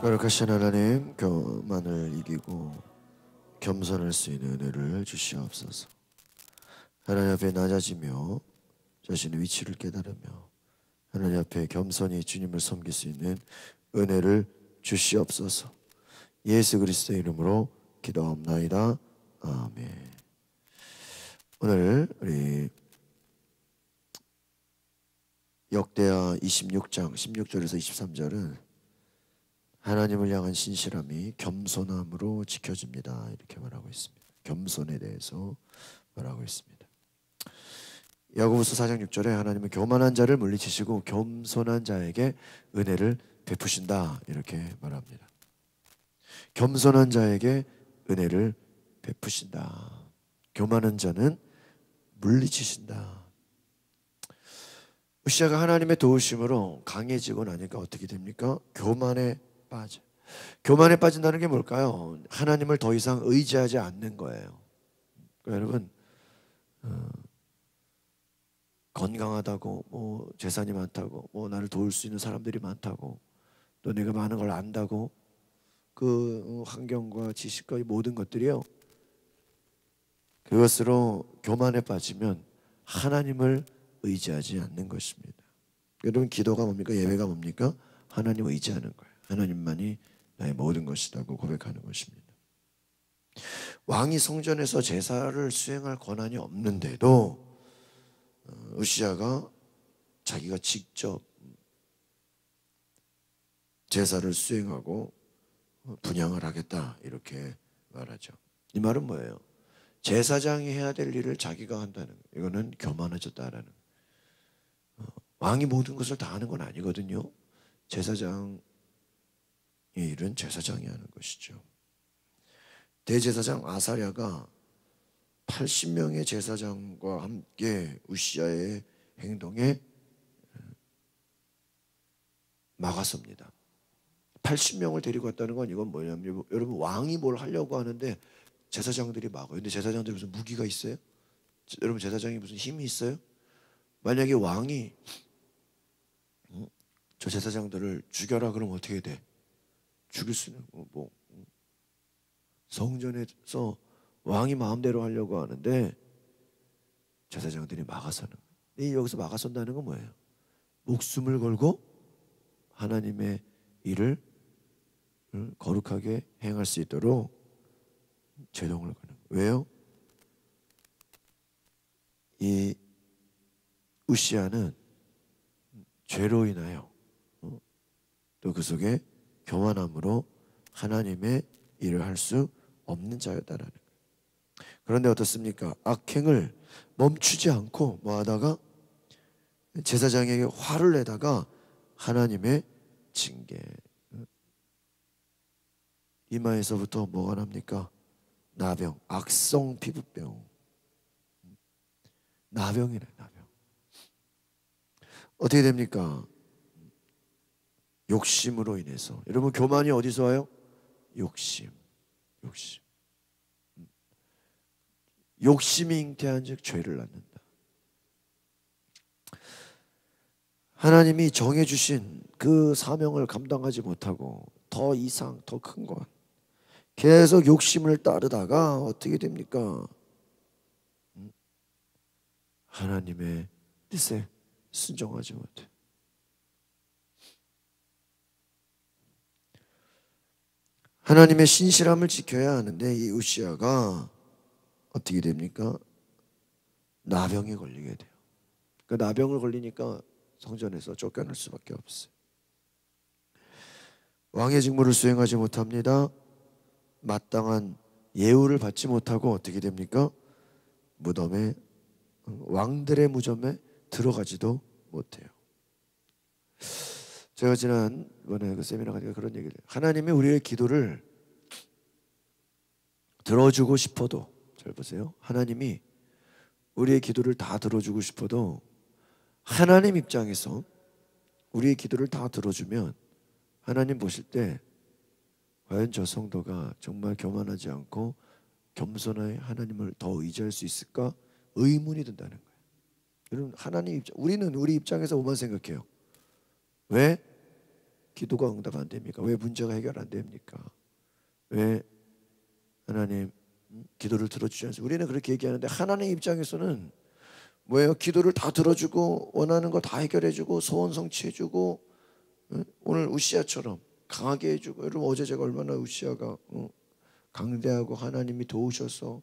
거룩하신 하나님, 교만을 이기고 겸손할 수 있는 은혜를 주시옵소서. 하나님 앞에 낮아지며 자신의 위치를 깨달으며 하나님 앞에 겸손히 주님을 섬길 수 있는 은혜를 주시옵소서. 예수 그리스도의 이름으로 기도하옵나이다. 아멘. 오늘 우리 역대하 26장 16절에서 23절은 하나님을 향한 신실함이 겸손함으로 지켜집니다. 이렇게 말하고 있습니다. 겸손에 대해서 말하고 있습니다. 야고보서 4장 6절에 하나님은 교만한 자를 물리치시고 겸손한 자에게 은혜를 베푸신다. 이렇게 말합니다. 겸손한 자에게 은혜를 베푸신다. 교만한 자는 물리치신다. 우시아가 하나님의 도우심으로 강해지고 나니까 어떻게 됩니까? 교만에 빠져. 교만에 빠진다는 게 뭘까요? 하나님을 더 이상 의지하지 않는 거예요. 여러분, 건강하다고, 재산이 많다고, 나를 도울 수 있는 사람들이 많다고, 또 내가 많은 걸 안다고, 그 환경과 지식과 모든 것들이요, 그것으로 교만에 빠지면 하나님을 의지하지 않는 것입니다. 여러분, 기도가 뭡니까? 예배가 뭡니까? 하나님을 의지하는 거예요. 하나님만이 나의 모든 것이라고 고백하는 것입니다. 왕이 성전에서 제사를 수행할 권한이 없는데도 우시아가 자기가 직접 제사를 수행하고 분향을 하겠다 이렇게 말하죠. 이 말은 뭐예요? 제사장이 해야 될 일을 자기가 한다는 거예요. 이거는 교만해졌다라는 거예요. 왕이 모든 것을 다 하는 건 아니거든요. 제사장의 일은 제사장이 하는 것이죠. 대제사장 아사랴가 80명의 제사장과 함께 우시아의 행동에 막았습니다. 80명을 데리고 왔다는 건 이건 뭐냐면, 여러분, 왕이 뭘 하려고 하는데 제사장들이 막아요. 근데 제사장들이 무슨 무기가 있어요? 여러분, 제사장이 무슨 힘이 있어요? 만약에 왕이 저 제사장들을 죽여라 그러면 어떻게 돼? 죽일 수는 성전에서 왕이 마음대로 하려고 하는데 제사장들이 막아서는 거예요. 여기서 막아선다는 건 뭐예요? 목숨을 걸고 하나님의 일을 거룩하게 행할 수 있도록 제동을 거는 거예요. 왜요? 이 우시아는 죄로 인하여 또 그 속에 교만함으로 하나님의 일을 할 수 없는 자였다라는 거예요. 그런데 어떻습니까? 악행을 멈추지 않고 뭐 하다가 제사장에게 화를 내다가 하나님의 징계, 이마에서부터 뭐가 납니까? 나병, 악성 피부병, 나병이네, 나병. 어떻게 됩니까? 욕심으로 인해서. 여러분, 교만이 어디서 와요? 욕심. 욕심이 잉태한 즉 죄를 낳는다. 하나님이 정해주신 그 사명을 감당하지 못하고 더 이상 더 큰 것, 계속 욕심을 따르다가 어떻게 됩니까? 하나님의 뜻에 순종하지 못해. 하나님의 신실함을 지켜야 하는데 이 우시아가 어떻게 됩니까? 나병에 걸리게 돼요. 그 나병을 걸리니까 성전에서 쫓겨날 수밖에 없어요. 왕의 직무를 수행하지 못합니다. 마땅한 예우를 받지 못하고 어떻게 됩니까? 무덤에, 왕들의 무덤에 들어가지도 못해요. 제가 지난번에 그 세미나 가니까 그런 얘기를 해요. 하나님이 우리의 기도를 들어주고 싶어도, 잘 보세요, 하나님이 우리의 기도를 다 들어주고 싶어도 하나님 입장에서 우리의 기도를 다 들어주면 하나님 보실 때 과연 저 성도가 정말 교만하지 않고 겸손하게 하나님을 더 의지할 수 있을까? 의문이 든다는 거예요. 여러분, 하나님 입장, 우리는 우리 입장에서 뭐만 생각해요? 왜? 기도가 응답 안 됩니까? 왜 문제가 해결 안 됩니까? 왜 하나님 기도를 들어주지 않습니까? 우리는 그렇게 얘기하는데 하나님 입장에서는 뭐예요? 기도를 다 들어주고 원하는 거 다 해결해주고 소원 성취해주고, 오늘 우시아처럼 강하게 해주고. 여러분 어제 제가 얼마나 우시아가 강대하고 하나님이 도우셔서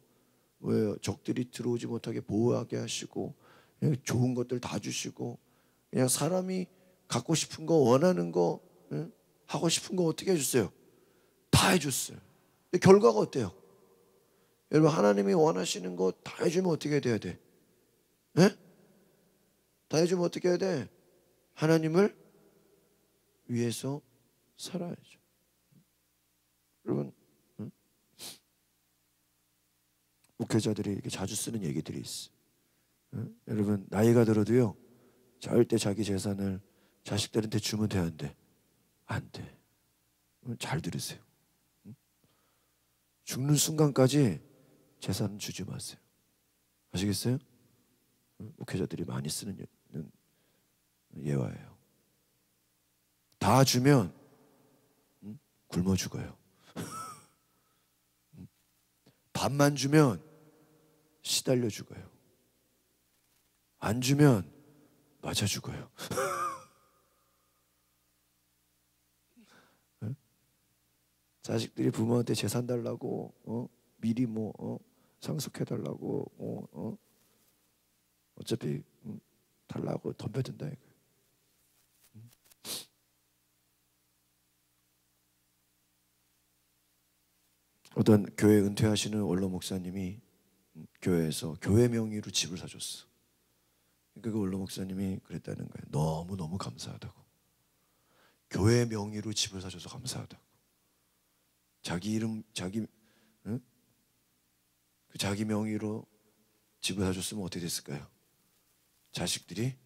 뭐예요? 적들이 들어오지 못하게 보호하게 하시고 그냥 좋은 것들 다 주시고, 그냥 사람이 갖고 싶은 거 원하는 거 하고 싶은 거 어떻게 해줬어요? 다 해줬어요. 근데 결과가 어때요? 여러분 하나님이 원하시는 거 다 해주면 어떻게 돼야 돼? 네? 다 해주면 어떻게 해야 돼? 하나님을 위해서 살아야죠. 여러분 목회자들이 이렇게 자주 쓰는 얘기들이 있어. 여러분 나이가 들어도요 절대 자기 재산을 자식들한테 주면 돼, 안 돼? 안 돼. 잘 들으세요. 죽는 순간까지 재산 주지 마세요. 아시겠어요? 목회자들이 많이 쓰는 예화예요. 다 주면 굶어 죽어요. 반만 주면 시달려 죽어요. 안 주면 맞아 죽어요. 자식들이 부모한테 재산 달라고 미리 상속해 달라고 어차피 달라고 덤벼든다 이거. 어떤 교회 은퇴하시는 원로 목사님이 교회에서 교회 명의로 집을 사줬어. 그 원로 목사님이 그랬다는 거예요. 너무 감사하다고. 교회 명의로 집을 사줘서 감사하다고. 자기 이름 자기 명의로 집을 사줬으면 어떻게 됐을까요? 자식들이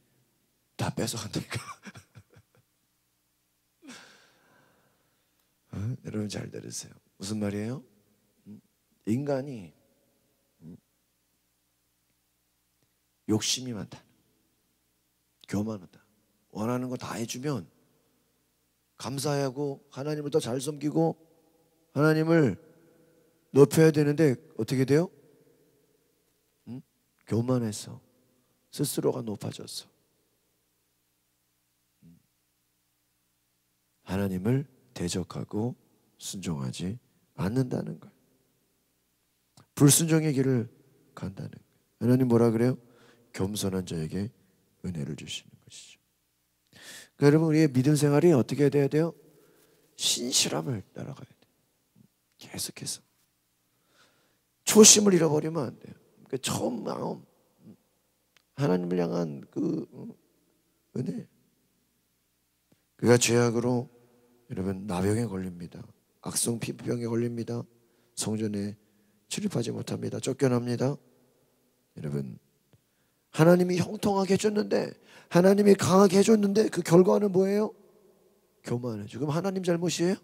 다 뺏어간다니까. 여러분 잘 들으세요. 무슨 말이에요? 인간이 욕심이 많다, 교만하다. 원하는 거 다 해주면 감사하고 하나님을 더 잘 섬기고 하나님을 높여야 되는데 어떻게 돼요? 교만해서 스스로가 높아졌어. 하나님을 대적하고 순종하지 않는다는 거예요. 불순종의 길을 간다는 거예요. 하나님 뭐라 그래요? 겸손한 자에게 은혜를 주시는 것이죠. 그러니까 여러분 우리의 믿음 생활이 어떻게 돼야 돼요? 신실함을 따라가야 돼요. 계속해서 초심을 잃어버리면 안 돼요. 그러니까 처음 마음, 하나님을 향한 그 은혜. 그가 죄악으로 여러분 나병에 걸립니다. 악성 피부병에 걸립니다. 성전에 출입하지 못합니다. 쫓겨납니다. 여러분 하나님이 형통하게 해줬는데, 하나님이 강하게 해줬는데 그 결과는 뭐예요? 교만해져. 그럼 하나님 잘못이에요?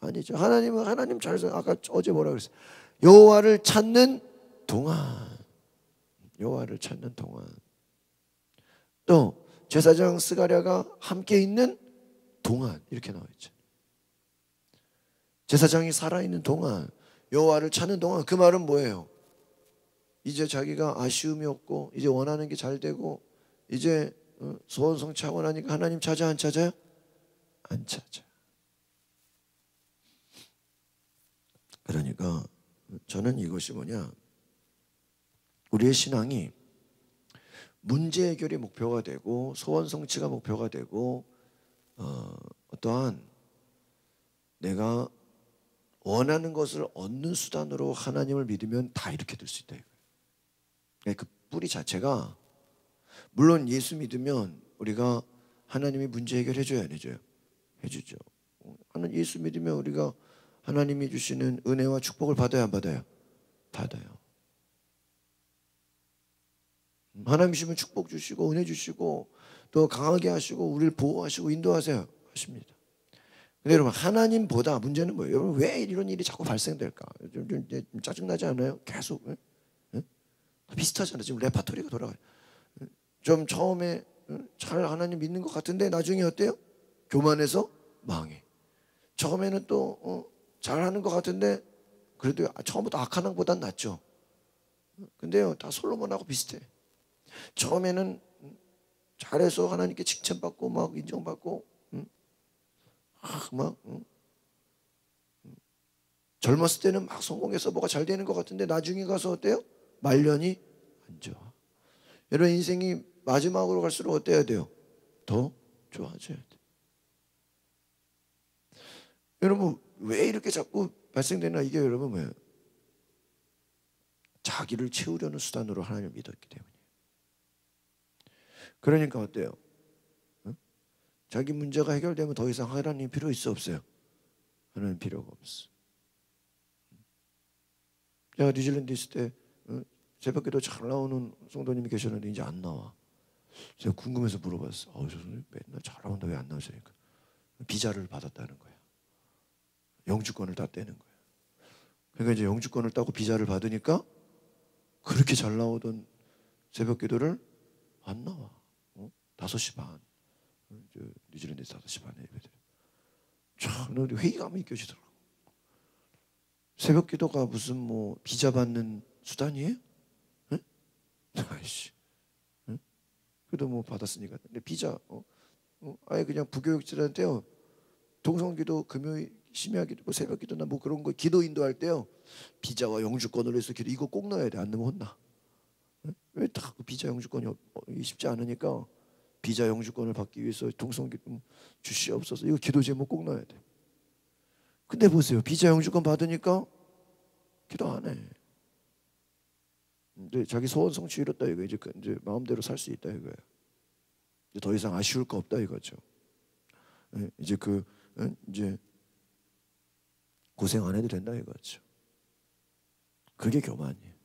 아니죠. 하나님은 하나님 잘, 아까 어제 뭐라 그랬어요? 여호와를 찾는 동안, 여호와를 찾는 동안. 또 제사장 스가랴가 함께 있는 동안 이렇게 나와 있죠. 제사장이 살아있는 동안, 여호와를 찾는 동안. 그 말은 뭐예요? 이제 자기가 아쉬움이 없고 이제 원하는 게 잘 되고 이제 소원 성취하고 나니까 하나님 찾아 안 찾아요? 안 찾아. 그러니까 저는 이것이 뭐냐, 우리의 신앙이 문제 해결이 목표가 되고 소원 성취가 목표가 되고 어떠한 내가 원하는 것을 얻는 수단으로 하나님을 믿으면 다 이렇게 될 수 있다 이거예요. 그 뿌리 자체가, 물론 예수 믿으면 우리가 하나님이 문제 해결해 줘야 안 해줘요? 해주죠. 예수 믿으면 우리가 하나님이 주시는 은혜와 축복을 받아야 안 받아요? 받아요. 하나님 주시면 축복 주시고 은혜 주시고 또 강하게 하시고 우리를 보호하시고 인도하세요. 하십니다. 근데 여러분 하나님보다 문제는 뭐예요? 여러분 왜 이런 일이 자꾸 발생될까? 좀 짜증나지 않아요? 계속 비슷하잖아요. 지금 레파토리가 돌아가요. 좀 처음에 잘 하나님 믿는 것 같은데 나중에 어때요? 교만해서 망해. 처음에는 또 잘하는 것 같은데 그래도 처음부터 악한 왕보단 낫죠. 근데요, 다 솔로몬하고 비슷해. 처음에는 잘해서 하나님께 칭찬받고 막 인정받고 막 젊었을 때는 막 성공해서 뭐가 잘 되는 것 같은데 나중에 가서 어때요? 말년이 안 좋아. 여러분 인생이 마지막으로 갈수록 어때야 돼요? 더 좋아져야 돼. 여러분 왜 이렇게 자꾸 발생되나? 이게 여러분 뭐예요? 자기를 채우려는 수단으로 하나님을 믿었기 때문이에요. 그러니까 어때요? 자기 문제가 해결되면 더 이상 하나님 필요 있어 없어요? 하나님 필요가 없어. 제가 뉴질랜드 있을 때 새벽기도 잘 나오는 성도님이 계셨는데 이제 안 나와. 제가 궁금해서 물어봤어. 저 선생님 맨날 잘 나온다 왜 안 나오시니까 비자를 받았다는 거야. 영주권을 다 떼는 거야. 그러니까 이제 영주권을 따고 비자를 받으니까 그렇게 잘 나오던 새벽기도를 안 나와. 5시 반. 뉴질랜드에서 5시 반에 예배드려. 참 회의감이 느껴지더라고. 새벽기도가 무슨 뭐 비자 받는 수단이에요? 응? 아이씨. 응? 그래도 뭐 받았으니까. 근데 비자 아예 그냥 부교육자한테요. 동성기도, 금요일 심야기도, 뭐 새벽기도나 뭐 그런 거 기도 인도할 때요. 비자와 영주권으로 해서 기도 이거 꼭 넣어야 돼. 안 넣으면 혼나. 응? 왜 다 비자 영주권이 쉽지 않으니까 비자 영주권을 받기 위해서 동성기도 주시옵소서 이거 기도 제목 꼭 넣어야 돼. 근데 보세요. 비자 영주권 받으니까 기도 안 해. 근데 자기 소원 성취 이뤘다 이거 이제 마음대로 살 수 있다 이거예요. 이제 더 이상 아쉬울 거 없다 이거죠. 이제 이제 고생 안 해도 된다 이거죠. 그게 교만이에요.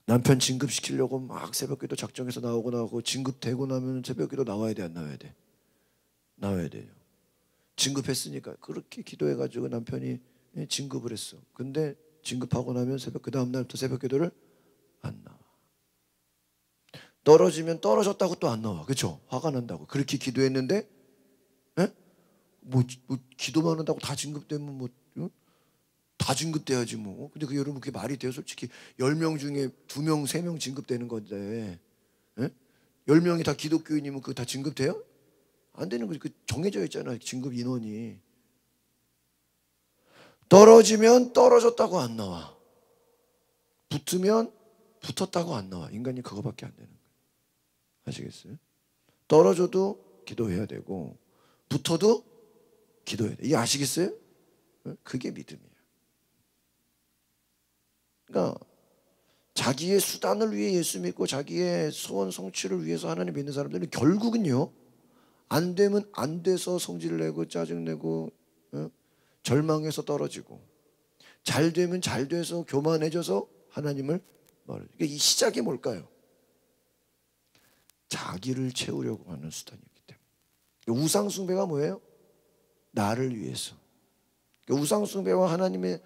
남편 진급시키려고 막 새벽기도 작정해서 나오고 진급되고 나면 새벽기도 나와야 돼 안 나와야 돼? 나와야 돼요. 진급했으니까 그렇게 기도해가지고 남편이 진급을 했어. 근데 진급하고 나면 그 다음 날부터 새벽기도를 안 나와. 떨어지면 떨어졌다고 또 안 나와. 그렇죠? 화가 난다고. 그렇게 기도했는데 뭐 기도만 한다고 다 진급되면 다 진급돼야지 뭐. 근데 여러분 그게 말이 돼요? 솔직히 10명 중에 2명, 3명 진급되는 건데 10명이 다 기독교인이면 그거 다 진급돼요? 안 되는 거지. 정해져 있잖아요. 진급 인원이. 떨어지면 떨어졌다고 안 나와. 붙으면 붙었다고 안 나와. 인간이 그거밖에 안 되는 거예요. 아시겠어요? 떨어져도 기도해야 되고 붙어도 기도해야 돼. 이게 아시겠어요? 그게 믿음이에요. 그러니까 자기의 수단을 위해 예수 믿고 자기의 소원 성취를 위해서 하나님 믿는 사람들은 결국은요. 안 되면 안 돼서 성질 내고 짜증 내고 절망해서 떨어지고 잘 되면 잘 돼서 교만해져서 하나님을 말해요. 그러니까 이 시작이 뭘까요? 자기를 채우려고 하는 수단이기 때문에. 우상 숭배가 뭐예요? 나를 위해서. 우상 숭배와 하나님의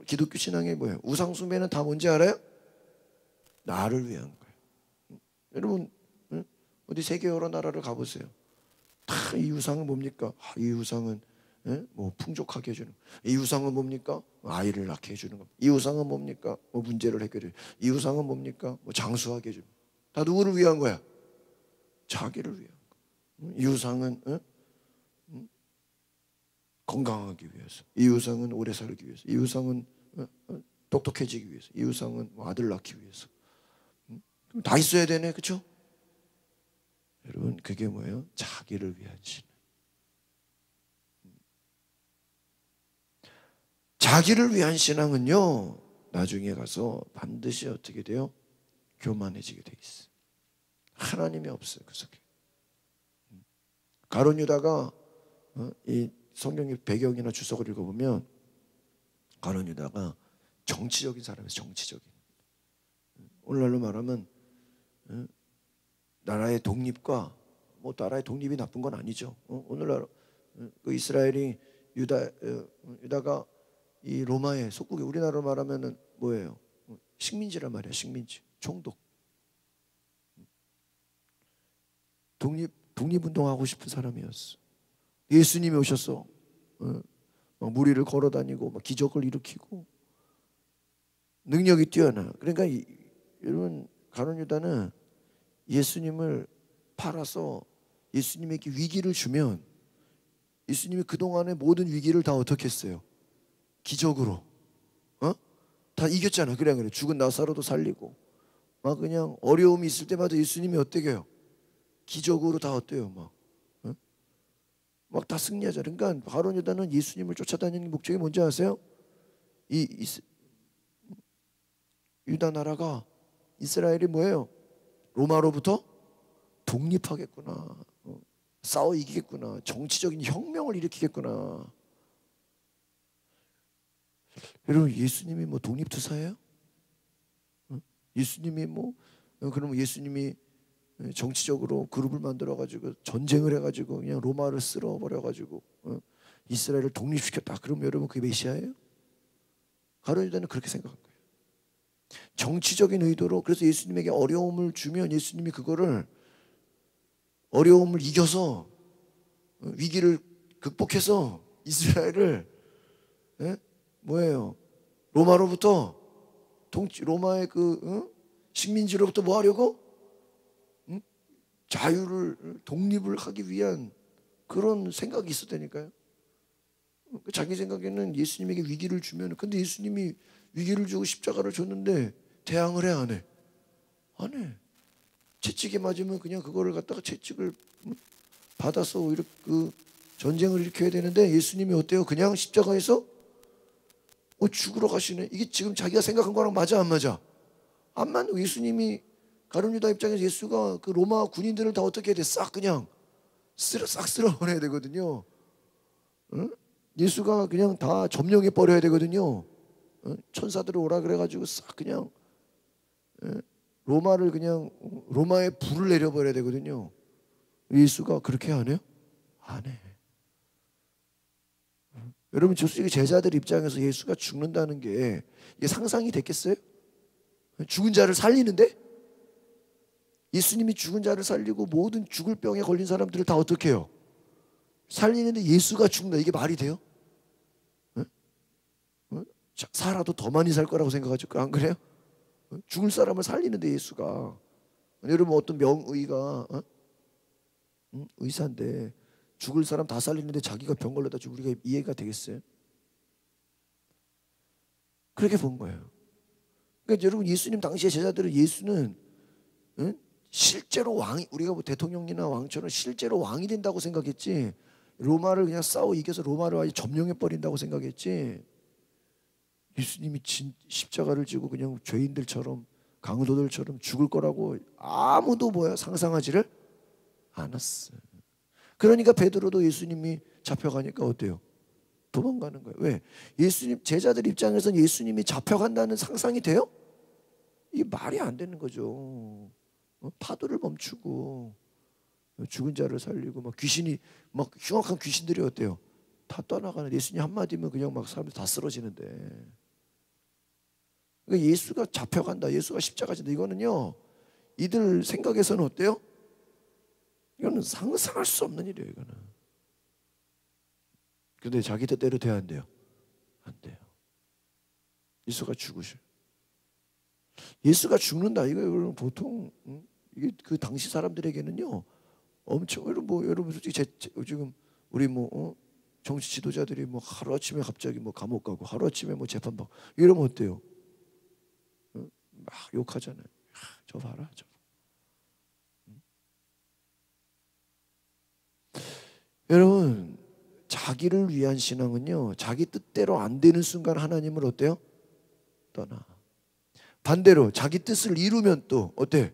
기독교 신앙이 뭐예요? 우상 숭배는 다 뭔지 알아요? 나를 위한 거예요. 여러분 어디 세계 여러 나라를 가보세요. 다 이 우상은 뭡니까? 이 우상은 뭐 풍족하게 해주는. 이 우상은 뭡니까? 아이를 낳게 해주는 것. 이 우상은 뭡니까? 뭐 문제를 해결해. 이 우상은 뭡니까? 뭐 장수하게 해주는. 다 누구를 위한 거야? 자기를 위한 거. 이 우상은 건강하기 위해서. 이 우상은 오래 살기 위해서. 이 우상은 똑똑해지기 위해서. 이 우상은 뭐 아들 낳기 위해서. 다 있어야 되네, 그렇죠? 여러분 그게 뭐예요? 자기를 위한 신앙. 자기를 위한 신앙은요 나중에 가서 반드시 어떻게 돼요? 교만해지게 돼 있어. 하나님이 없어요 그 속에. 가룟 유다가 이 성경의 배경이나 주석을 읽어보면 가룟 유다가 정치적인 사람이에요. 정치적인. 오늘날로 말하면 나라의 독립과 뭐 나라의 독립이 나쁜 건 아니죠. 오늘날 그 이스라엘이 유다가 이 로마의 속국이 우리나라로 말하면은 뭐예요? 식민지란 말이야. 식민지. 총독. 독립운동하고 싶은 사람이었어. 예수님이 오셨어. 막 무리를 걸어다니고 막 기적을 일으키고 능력이 뛰어나. 그러니까 여러분 가룟 유다는 예수님을 팔아서 예수님에게 위기를 주면 예수님이 그동안의 모든 위기를 다 어떻게 했어요? 기적으로 다 이겼잖아. 그래 죽은 나사로도 살리고 막 그냥 어려움이 있을 때마다 예수님이 어떻게 해요? 기적으로 다 어때요? 막 다 승리하자. 그러니까 가룟 유다는 예수님을 쫓아다니는 목적이 뭔지 아세요? 유다 나라가 이스라엘이 뭐예요? 로마로부터 독립하겠구나. 싸워 이기겠구나. 정치적인 혁명을 일으키겠구나. 여러분 예수님이 뭐 독립투사예요? 예수님이 그러면 예수님이 정치적으로 그룹을 만들어가지고 전쟁을 해가지고 그냥 로마를 쓸어버려가지고 이스라엘을 독립시켰다. 그럼 여러분 그게 메시아예요? 가룟 유다는 그렇게 생각한 거예요. 정치적인 의도로. 그래서 예수님에게 어려움을 주면 예수님이 그거를 어려움을 이겨서 위기를 극복해서 이스라엘을 뭐예요? 로마로부터 로마의 식민지로부터 뭐 하려고? 자유를 독립을 하기 위한 그런 생각이 있었다니까요. 자기 생각에는 예수님에게 위기를 주면, 근데 예수님이 위기를 주고 십자가를 줬는데 대항을 해, 안 해? 안 해. 채찍에 맞으면 그냥 그거를 갖다가 채찍을 받아서 이렇게 전쟁을 일으켜야 되는데 예수님이 어때요? 그냥 십자가에서 죽으러 가시네. 이게 지금 자기가 생각한 거랑 맞아, 안 맞아? 안 맞는. 예수님이 가룟 유다 입장에서 예수가 그 로마 군인들을 다 어떻게 해야 돼? 싹 그냥 싹 쓸어버려야 되거든요. 예수가 그냥 다 점령해 버려야 되거든요. 천사들을 오라 그래가지고 싹 그냥 로마를 그냥 로마에 불을 내려버려야 되거든요. 예수가 그렇게 안 해요? 안 해. 여러분 솔직히 제자들 입장에서 예수가 죽는다는 게 이게 상상이 됐겠어요? 죽은 자를 살리는데? 예수님이 죽은 자를 살리고 모든 죽을 병에 걸린 사람들을 다 어떻게 해요? 살리는데 예수가 죽는다. 이게 말이 돼요? 살아도 더 많이 살 거라고 생각하죠. 안 그래요? 죽을 사람을 살리는데 예수가. 여러분 어떤 명의가 의사인데 죽을 사람 다 살리는데 자기가 병 걸려다 죽고 우리가 이해가 되겠어요? 그렇게 본 거예요. 그러니까 여러분 예수님 당시의 제자들은 예수는 실제로 왕이, 우리가 뭐 대통령이나 왕처럼 실제로 왕이 된다고 생각했지, 로마를 그냥 싸워 이겨서 로마를 아예 점령해 버린다고 생각했지, 예수님이 십자가를 지고 그냥 죄인들처럼 강도들처럼 죽을 거라고 아무도 상상하지를 않았어요. 그러니까 베드로도 예수님이 잡혀가니까 어때요? 도망가는 거예요. 왜? 예수님 제자들 입장에서는 예수님이 잡혀간다는 상상이 돼요? 이게 말이 안 되는 거죠. 파도를 멈추고 죽은 자를 살리고 막 귀신이 막 흉악한 귀신들이 어때요? 다 떠나가는. 예수님 한마디면 그냥 막 사람들 다 쓰러지는데. 그러니까 예수가 잡혀간다, 예수가 십자가 진다, 이거는요 이들 생각에서는 어때요? 이거는 상상할 수 없는 일이에요. 이거는. 근데 자기 뜻대로 돼야 안 돼요? 안 돼요. 예수가 죽으셔. 예수가 죽는다, 이거 보통 이게 그 당시 사람들에게는요 엄청, 여러분 솔직히 지금 우리 정치 지도자들이 하루 아침에 갑자기 감옥 가고 하루 아침에 재판받고 이러면 어때요? 막 욕하잖아요. 저 봐라, 저. 여러분 자기를 위한 신앙은요 자기 뜻대로 안 되는 순간 하나님을 어때요? 떠나. 반대로 자기 뜻을 이루면 또 어때?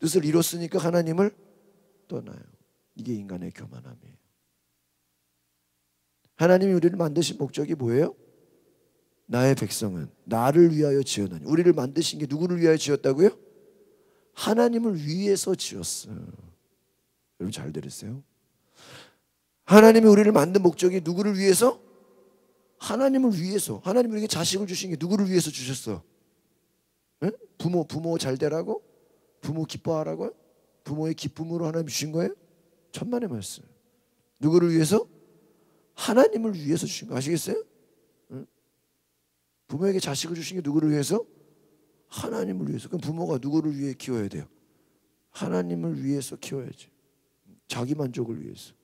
뜻을 이뤘으니까 하나님을 떠나요. 이게 인간의 교만함이에요. 하나님이 우리를 만드신 목적이 뭐예요? 나의 백성은 나를 위하여 지었나니. 우리를 만드신 게 누구를 위하여 지었다고요? 하나님을 위해서 지었어요. 여러분 잘 들으세요? 하나님이 우리를 만든 목적이 누구를 위해서? 하나님을 위해서. 하나님이 우리에게 자식을 주신 게 누구를 위해서 주셨어? 네? 부모 잘 되라고? 부모 기뻐하라고요? 부모의 기쁨으로 하나님 주신 거예요? 천만의 말씀. 누구를 위해서? 하나님을 위해서 주신 거 아시겠어요? 응? 부모에게 자식을 주신 게 누구를 위해서? 하나님을 위해서. 그럼 부모가 누구를 위해 키워야 돼요? 하나님을 위해서 키워야지. 자기 만족을 위해서.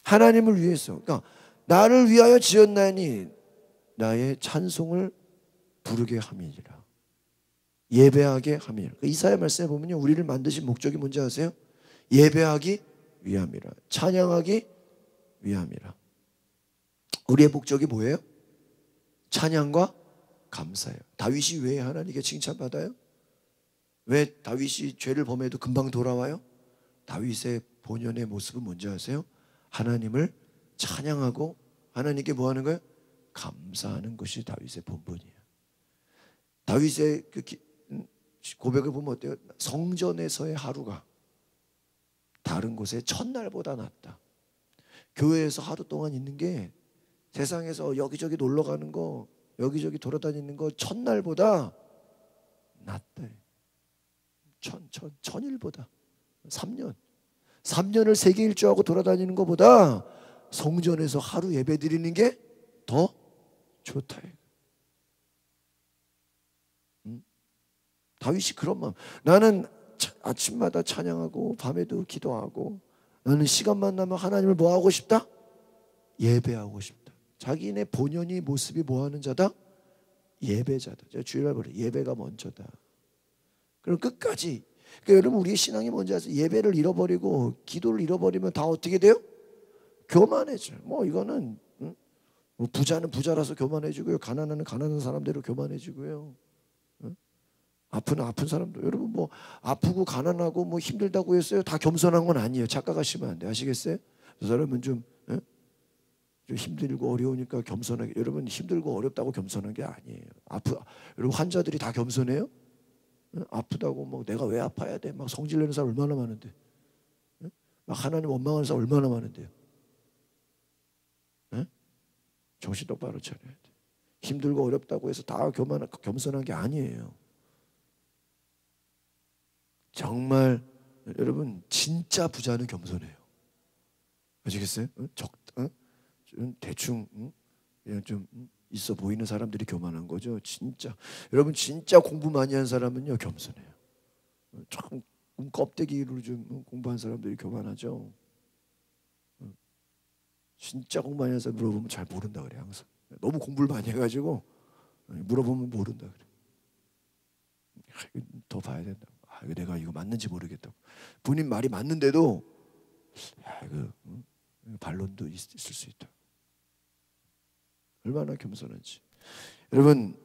하나님을 위해서. 그러니까 나를 위하여 지었나니 나의 찬송을 부르게 함이니라. 예배하게 함이니라. 그러니까 이사야 말씀에 보면요, 우리를 만드신 목적이 뭔지 아세요? 예배하기 위함이라. 찬양하기 위함이라. 우리의 목적이 뭐예요? 찬양과 감사예요. 다윗이 왜 하나님께 칭찬받아요? 왜 다윗이 죄를 범해도 금방 돌아와요? 다윗의 본연의 모습은 뭔지 아세요? 하나님을 찬양하고 하나님께 뭐 하는 거예요? 감사하는 것이 다윗의 본분이에요. 다윗의 그 고백을 보면 어때요? 성전에서의 하루가 다른 곳의 첫날보다 낫다. 교회에서 하루 동안 있는 게 세상에서 여기저기 놀러 가는 거, 여기저기 돌아다니는 거 첫날보다 낫다. 천일보다 3년을 세계 일주하고 돌아다니는 것보다 성전에서 하루 예배 드리는 게 더 좋다. 다윗이 그런 마음. 나는 아침마다 찬양하고 밤에도 기도하고 나는 시간만 나면 하나님을 뭐 하고 싶다? 예배하고 싶다. 자기네 본연의 모습이 뭐 하는 자다? 예배자다. 제가 주일날 그래. 예배가 먼저다. 그럼 끝까지. 그러니까 여러분 우리의 신앙이 뭔지 아세요? 예배를 잃어버리고 기도를 잃어버리면 다 어떻게 돼요? 교만해져요. 뭐 이거는 뭐 부자는 부자라서 교만해지고요. 가난한 가난한 사람대로 교만해지고요. 아픈 사람도 여러분 뭐 아프고 가난하고 뭐 힘들다고 했어요. 다 겸손한 건 아니에요. 착각하시면 안 돼. 아시겠어요? 저 사람은 좀 힘들고 어려우니까 겸손하게. 여러분 힘들고 어렵다고 겸손한 게 아니에요. 여러분 환자들이 다 겸손해요? 아프다고 뭐 내가 왜 아파야 돼? 막 성질내는 사람 얼마나 많은데. 막 하나님 원망하는 사람 얼마나 많은데요. 정신 똑바로 차려야 돼. 힘들고 어렵다고 해서 다 겸손한 게 아니에요. 정말 여러분 진짜 부자는 겸손해요. 아시겠어요? 대충 그냥 좀 있어 보이는 사람들이 교만한 거죠. 진짜 여러분 진짜 공부 많이 한 사람은요 겸손해요. 참 껍데기로 좀 공부한 사람들이 교만하죠. 진짜 공부 많이 한 사람 물어보면 잘 모른다 그래 항상. 너무 공부를 많이 해가지고 물어보면 모른다 그래. 더 봐야 된다. 내가 이거 맞는지 모르겠다고. 본인 말이 맞는데도 이거 반론도 있을 수 있다. 얼마나 겸손한지. 여러분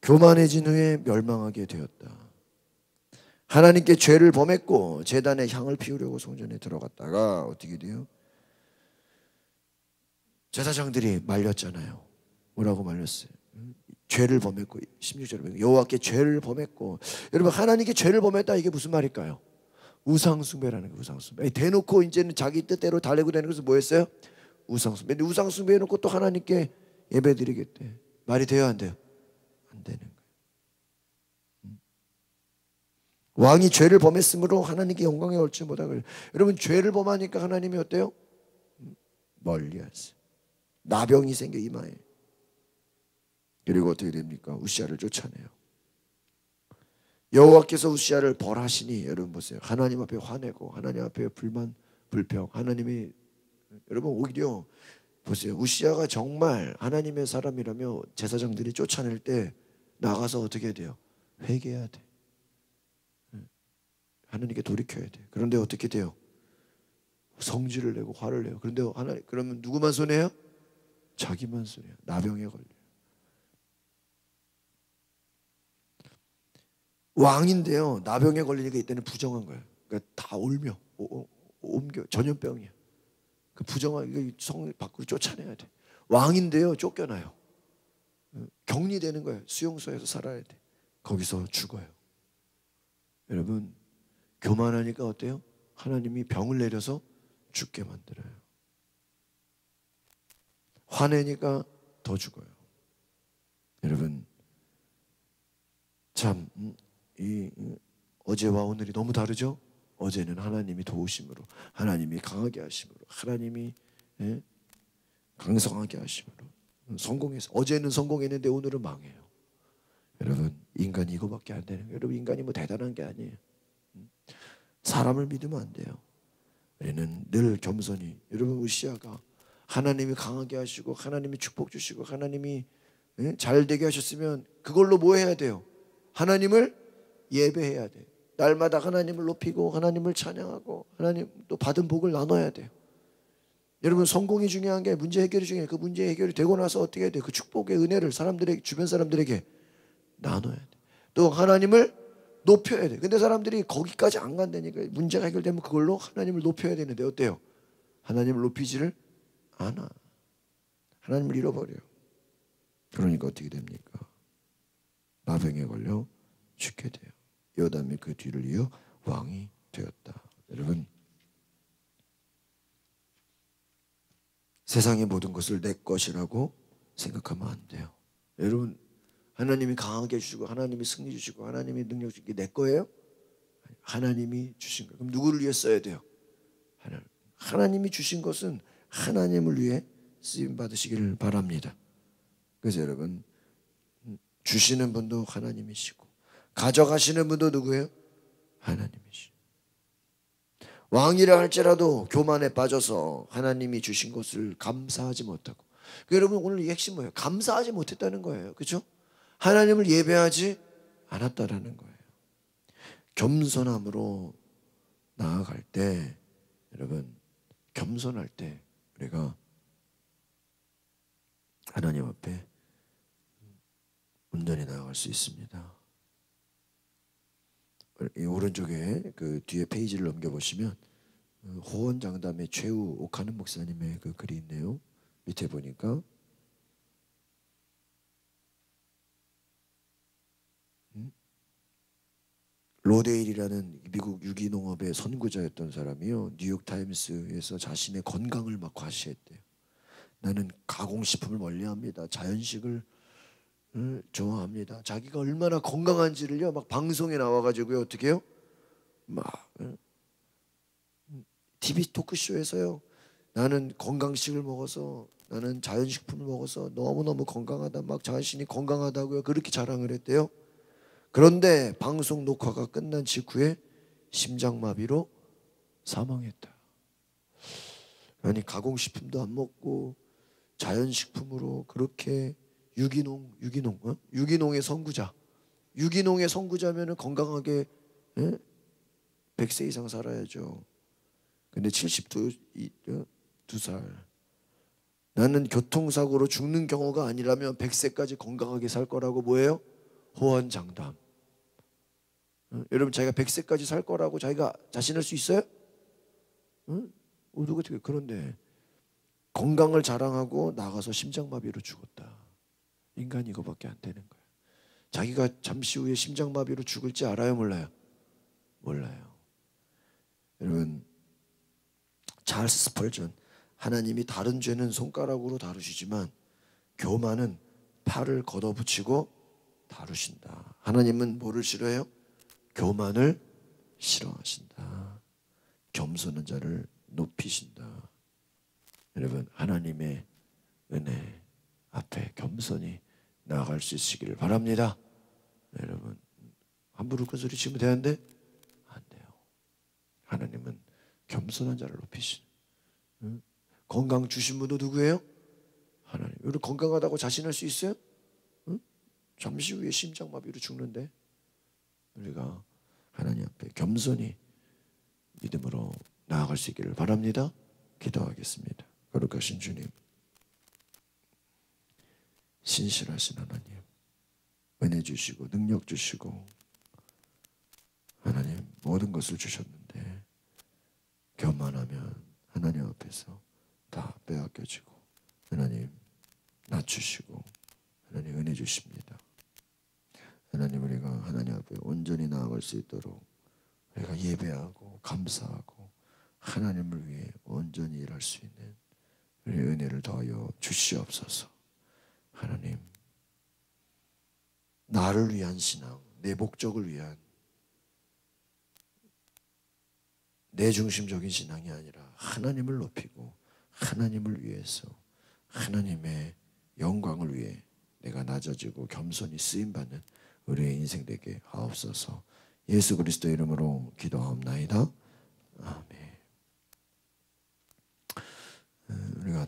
교만해진 후에 멸망하게 되었다. 하나님께 죄를 범했고 제단에 향을 피우려고 성전에 들어갔다가 어떻게 돼요? 제사장들이 말렸잖아요. 뭐라고 말렸어요? 죄를 범했고 16절에 여호와께 죄를 범했고. 여러분 하나님께 죄를 범했다 이게 무슨 말일까요? 우상숭배라는 거. 우상숭배. 대놓고 이제는 자기 뜻대로 달래고 되는 것은 뭐였어요? 우상숭배. 근데 우상숭배 해놓고 또 하나님께 예배드리겠대. 말이 돼요 안 돼요? 안 되는 거예요. 왕이 죄를 범했으므로 하나님께 영광에 옳지 못하고. 여러분 죄를 범하니까 하나님이 어때요? 멀리하세요. 나병이 생겨 이마에. 그리고 어떻게 됩니까? 우시아를 쫓아내요. 여호와께서 우시아를 벌하시니 여러분 보세요. 하나님 앞에 화내고 하나님 앞에 불만 불평. 하나님이 여러분 오히려 보세요. 우시아가 정말 하나님의 사람이라며 제사장들이 쫓아낼 때 나가서 어떻게 해야 돼요? 회개해야 돼. 하나님께 돌이켜야 돼. 그런데 어떻게 돼요? 성질을 내고 화를 내요. 그런데 그러면 누구만 손해요? 자기만 손해요. 나병에 걸려요. 왕인데요. 나병에 걸리니까 이때는 부정한 거예요. 그러니까 다 옮겨 전염병이야. 그 부정한 성 밖으로 쫓아내야 돼. 왕인데요. 쫓겨나요. 격리되는 거예요. 수용소에서 살아야 돼. 거기서 죽어요. 여러분 교만하니까 어때요? 하나님이 병을 내려서 죽게 만들어요. 화내니까 더 죽어요. 여러분 참 어제와 오늘이 너무 다르죠? 어제는 하나님이 도우심으로, 하나님이 강하게 하심으로, 하나님이 강성하게 하심으로 성공해서, 어제는 성공했는데 오늘은 망해요. 여러분, 인간이 이거밖에 안 되는 거예요. 여러분, 인간이 뭐 대단한 게 아니에요. 사람을 믿으면 안 돼요. 우리는 늘 겸손히, 여러분, 우시아가 하나님이 강하게 하시고 하나님이 축복 주시고 하나님이 잘 되게 하셨으면 그걸로 뭐 해야 돼요? 하나님을 예배해야 돼요. 날마다 하나님을 높이고 하나님을 찬양하고 하나님 또 받은 복을 나눠야 돼요. 여러분, 성공이 중요한 게 문제 해결이 중요해요. 그 문제 해결이 되고 나서 어떻게 해야 돼요? 그 축복의 은혜를 사람들에게, 주변 사람들에게 나눠야 돼요. 또 하나님을 높여야 돼요. 근데 사람들이 거기까지 안 간다니까. 문제가 해결되면 그걸로 하나님을 높여야 되는데 어때요? 하나님을 높이지를 않아. 하나님을 잃어버려요. 그러니까 어떻게 됩니까? 마병에 걸려 죽게 돼요. 요담이 그 뒤를 이어 왕이 되었다. 여러분, 세상의 모든 것을 내 것이라고 생각하면 안 돼요. 여러분, 하나님이 강하게 해주시고 하나님이 승리 주시고 하나님이 능력 주시고 내 거예요? 하나님이 주신 거예요. 그럼 누구를 위해 써야 돼요? 하나님이 주신 것은 하나님을 위해 쓰임 받으시기를 바랍니다. 그래서 여러분, 주시는 분도 하나님이시고 가져가시는 분도 누구예요? 하나님이시고. 왕이라 할지라도 교만에 빠져서 하나님이 주신 것을 감사하지 못하고, 여러분, 오늘 이 핵심 뭐예요? 감사하지 못했다는 거예요. 그렇죠? 하나님을 예배하지 않았다라는 거예요. 겸손함으로 나아갈 때, 여러분, 겸손할 때 우리가 하나님 앞에 온전히 나아갈 수 있습니다. 이 오른쪽에 그 뒤에 페이지를 넘겨보시면 호언장담의 최후 옥하는 목사님의 그 글이 있네요. 밑에 보니까 로데일이라는 미국 유기농업의 선구자였던 사람이요, 뉴욕타임스에서 자신의 건강을 막 과시했대요. 나는 가공식품을 멀리합니다. 자연식을 좋아합니다. 자기가 얼마나 건강한지를요 막 방송에 나와가지고요 어떻게 해요? 막 TV 토크쇼에서요, 나는 건강식을 먹어서, 나는 자연식품을 먹어서 너무너무 건강하다, 막 자신이 건강하다고요 그렇게 자랑을 했대요. 그런데 방송 녹화가 끝난 직후에 심장마비로 사망했다. 아니, 가공식품도 안 먹고 자연식품으로 그렇게 유기농의 선구자, 유기농의 선구자면은 건강하게 100세 이상 살아야죠. 근데 72살. 나는 교통사고로 죽는 경우가 아니라면 100세까지 건강하게 살 거라고 뭐예요? 호언장담. 여러분, 자기가 100세까지 살 거라고 자기가 자신할 수 있어요? 누가 어떻게. 그런데 건강을 자랑하고 나가서 심장마비로 죽었다. 인간이 이거밖에 안 되는 거예요. 자기가 잠시 후에 심장마비로 죽을지 알아요, 몰라요? 몰라요. 여러분, 찰스 스펄전, 하나님이 다른 죄는 손가락으로 다루시지만 교만은 팔을 걷어붙이고 다루신다. 하나님은 뭐를 싫어해요? 교만을 싫어하신다. 겸손한 자를 높이신다. 여러분, 하나님의 은혜 앞에 겸손히 나아갈 수 있으시기를 바랍니다. 여러분, 함부로 큰 소리 치면 되는데 안 돼요. 하나님은 겸손한 자를 높이시는. 건강 주신 분도 누구예요? 하나님. 여러분, 건강하다고 자신할 수 있어요? 잠시 후에 심장마비로 죽는데 우리가 하나님 앞에 겸손히 믿음으로 나아갈 수 있기를 바랍니다. 기도하겠습니다. 거룩하신 주님, 신실하신 하나님, 은혜 주시고 능력 주시고 하나님 모든 것을 주셨는데 교만하면 하나님 앞에서 다 빼앗겨지고, 하나님 낮추시고 하나님 은혜 주십니다. 하나님, 우리가 하나님 앞에 온전히 나아갈 수 있도록 우리가 예배하고 감사하고 하나님을 위해 온전히 일할 수 있는 우리 은혜를 더하여 주시옵소서. 하나님, 나를 위한 신앙, 내 목적을 위한 내 중심적인 신앙이 아니라 하나님을 높이고 하나님을 위해서 하나님의 영광을 위해 내가 낮아지고 겸손히 쓰임받는 우리의 인생 되게 하옵소서. 예수 그리스도 이름으로 기도하옵나이다. 아멘. 우리가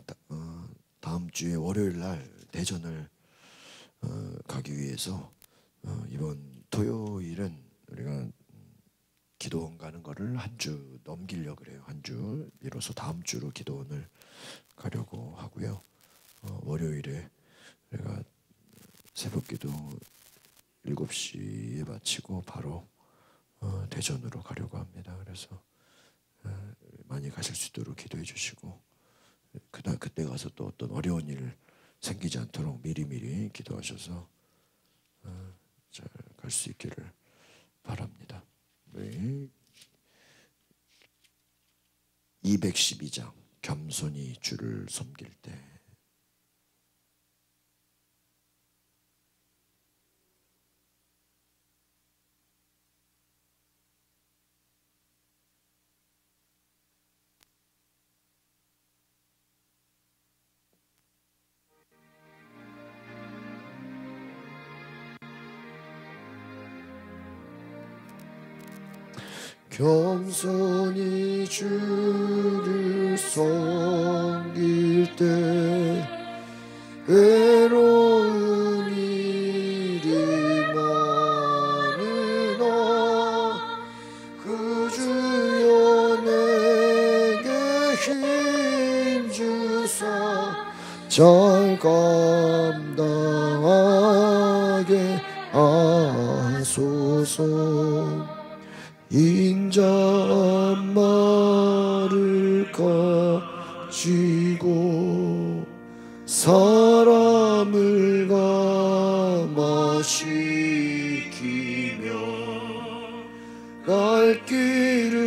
다음 주에 월요일 날 대전을 가기 위해서 이번 토요일은 우리가 기도원 가는 거를 한 주 넘기려고 그래요. 한 주 미뤄서 다음 주로 기도원을 가려고 하고요. 월요일에 우리가 새벽기도 7시에 마치고 바로 대전으로 가려고 합니다. 그래서 많이 가실 수 있도록 기도해 주시고 그때 가서 또 어떤 어려운 일 생기지 않도록 미리미리 기도하셔서 잘 갈 수 있기를 바랍니다. 네. 212장 겸손히 주를 섬길 때. 겸손히 주를 섬길 때 외로운 일이 많으나 그 주여 내게 힘 주사 잘 감당하게 하소서. 인자한 말을 가지고 사람을 감화시키며 갈 길을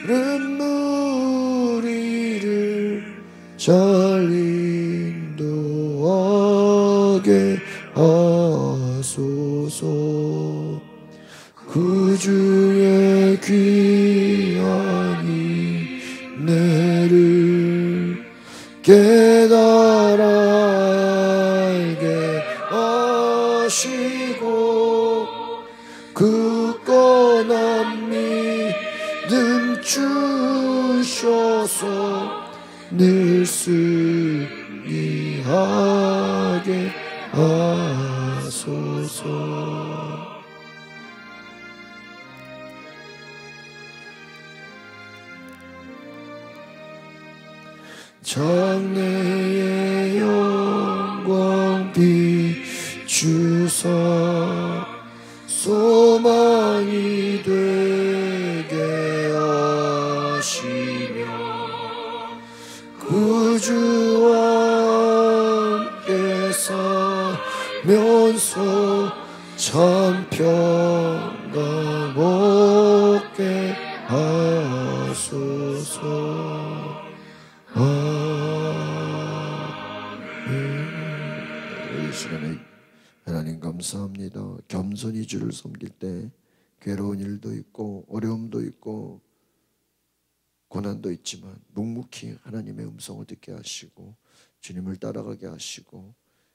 잃은 무리를 잘 인도하게 하소서. 그 주의 귀한 은혜를 깨달아 알게 하시고 굳건한 믿음 주셔서 늘 승리하게 하소서. 장래의 영광 비추사 소망이 되게 하시며 그 주와 함께 살면서 참 평강 얻게 하소서. 이 시간에 하나님 감사합니다. 겸손히 주를 섬길 때 괴로운 일도 있고 어려움도 있고 고난도 있지만 묵묵히 하나님의 음성을 듣게 하시고 주님을 따라가게 하시고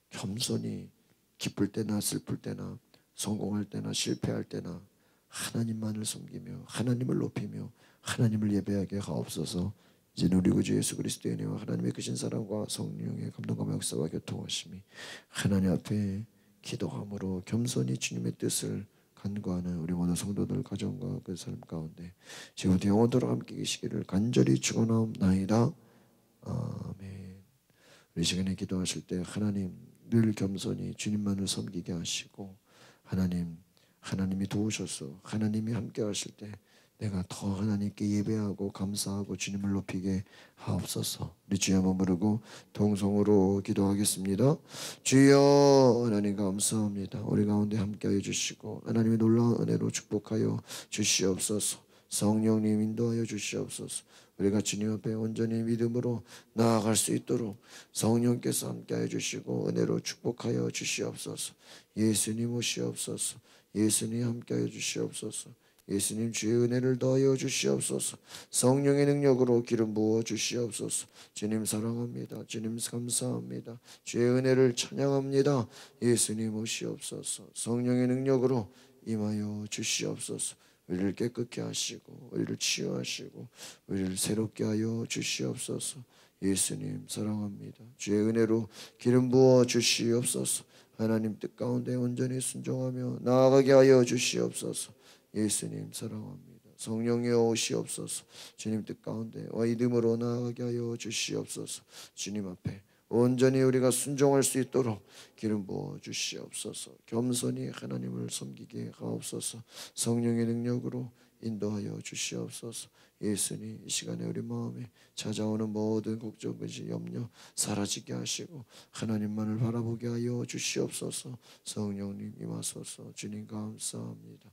겸손히 기쁠 때나 슬플 때나 성공할 때나 실패할 때나 하나님만을 섬기며 하나님을 높이며 하나님을 예배하게 하옵소서. 이제는 우리 구주 예수 그리스도의 은혜와 하나님의 크신 사랑과 성령의 감동과 역사와 교통하심이 하나님 앞에 기도함으로 겸손히 주님의 뜻을 간구하는 우리 모든 성도들 가정과 그 삶 가운데 지금부터 영원토록 함께 계시기를 간절히 축원하옵나이다. 아멘. 우리 시간에 기도하실 때 하나님 늘 겸손히 주님만을 섬기게 하시고 하나님이 도우셔서 하나님이 함께 하실 때 내가 더 하나님께 예배하고 감사하고 주님을 높이게 하옵소서. 우리 주여 한번 부르고 동성으로 기도하겠습니다. 주여 하나님 감사합니다. 우리 가운데 함께하여 주시고 하나님의 놀라운 은혜로 축복하여 주시옵소서. 성령님 인도하여 주시옵소서. 우리가 주님 앞에 온전히 믿음으로 나아갈 수 있도록 성령께서 함께하여 주시고 은혜로 축복하여 주시옵소서. 예수님 오시옵소서. 예수님 함께하여 주시옵소서. 예수님 주의 은혜를 더하여 주시옵소서. 성령의 능력으로 기름 부어 주시옵소서. 주님 사랑합니다. 주님 감사합니다. 주의 은혜를 찬양합니다. 예수님 오시옵소서. 성령의 능력으로 임하여 주시옵소서. 우리를 깨끗게 하시고 우리를 치유하시고 우리를 새롭게 하여 주시옵소서. 예수님 사랑합니다. 주의 은혜로 기름 부어 주시옵소서. 하나님 뜻 가운데 온전히 순종하며 나아가게 하여 주시옵소서. 예수님 사랑합니다. 성령여 오시옵소서. 주님 뜻 가운데 믿음으로 나아가게 하여 주시옵소서. 주님 앞에 온전히 우리가 순종할 수 있도록 기름 부어 주시옵소서. 겸손히 하나님을 섬기게 하옵소서. 성령의 능력으로 인도하여 주시옵소서. 예수님 이 시간에 우리 마음에 찾아오는 모든 걱정, 근심, 염려 사라지게 하시고 하나님만을 바라보게 하여 주시옵소서. 성령님 임하소서. 주님 감사합니다.